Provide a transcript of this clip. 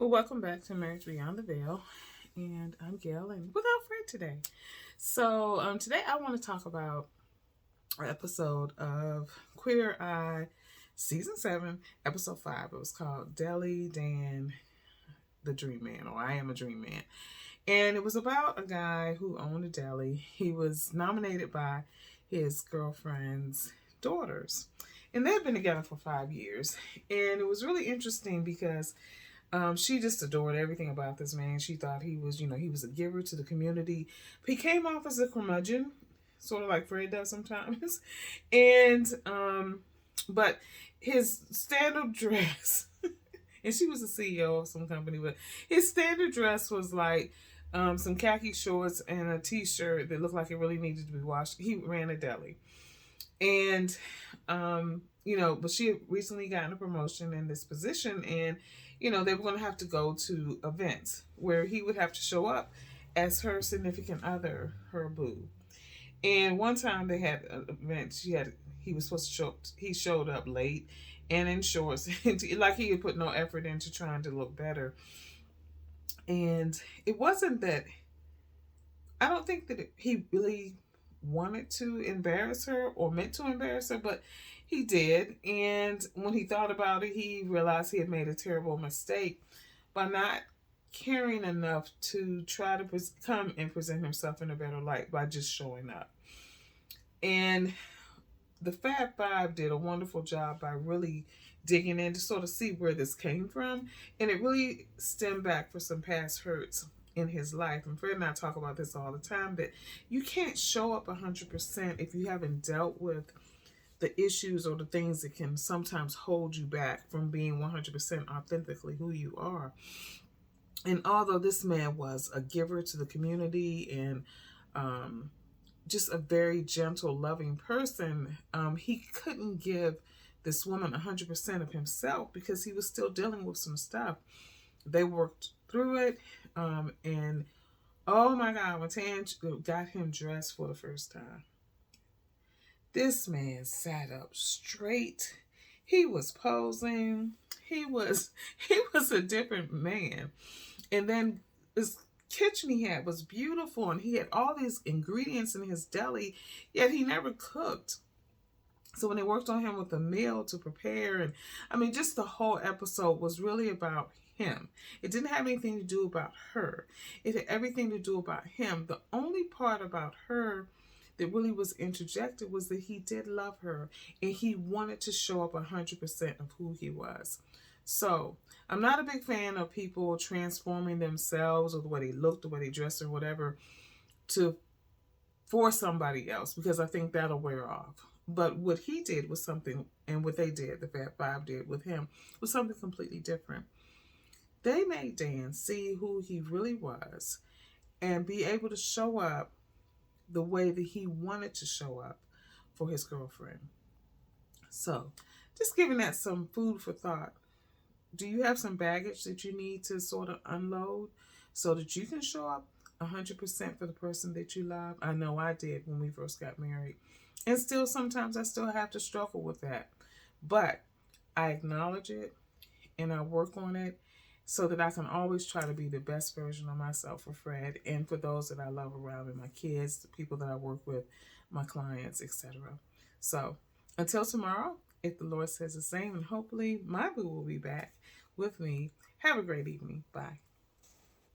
Well, welcome back to Marriage Beyond the Veil. And I'm Gail, and without Fred today. Today I want to talk about an episode of Queer Eye, Season 7, Episode 5. It was called Deli, Dan, the Dream Man, or I Am a Dream Man. And it was about a guy who owned a deli. He was nominated by his girlfriend's daughters. And they've been together for 5 years. And it was really interesting because she just adored everything about this man. She thought he was, he was a giver to the community. He came off as a curmudgeon, sort of like Fred does sometimes. And, but his standard dress, and she was the CEO of some company, but his standard dress was like some khaki shorts and a t-shirt that looked like it really needed to be washed. He ran a deli. And, but she had recently gotten a promotion in this position, and they were going to have to go to events where he would have to show up as her significant other, her boo. And one time they had an event. He was supposed to he showed up late and in shorts, like he had put no effort into trying to look better. And it wasn't that, I don't think that he really wanted to embarrass her or meant to embarrass her, but he did. And when he thought about it, he realized he had made a terrible mistake by not caring enough to try to come and present himself in a better light by just showing up. And the Fab Five did a wonderful job by really digging in to sort of see where this came from. And it really stemmed back for some past hurts in his life. And Fred and I talk about this all the time, that you can't show up 100% if you haven't dealt with the issues or the things that can sometimes hold you back from being 100% authentically who you are. And although this man was a giver to the community and just a very gentle, loving person, he couldn't give this woman 100% of himself because he was still dealing with some stuff. They worked through it, and oh my God, when Tan got him dressed for the first time, this man sat up straight. He was posing. He was a different man. And then this kitchen he had was beautiful, and he had all these ingredients in his deli, yet he never cooked. So when they worked on him with a meal to prepare, and I mean, just the whole episode was really about him. It didn't have anything to do about her. It had everything to do about him. The only part about her that really was interjected was that he did love her, and he wanted to show up 100% of who he was. So I'm not a big fan of people transforming themselves or the way they look, the way they dress, or whatever for somebody else, because I think that'll wear off. But what he did was something, and what they did, the Fab Five did with him, was something completely different. They made Dan see who he really was and be able to show up the way that he wanted to show up for his girlfriend. So, just giving that some food for thought. Do you have some baggage that you need to sort of unload so that you can show up 100% for the person that you love? I know I did when we first got married. And still, sometimes I still have to struggle with that. But I acknowledge it and I work on it so that I can always try to be the best version of myself for Fred and for those that I love around me, my kids, the people that I work with, my clients, etc. So until tomorrow, if the Lord says the same, and hopefully my boo will be back with me. Have a great evening. Bye.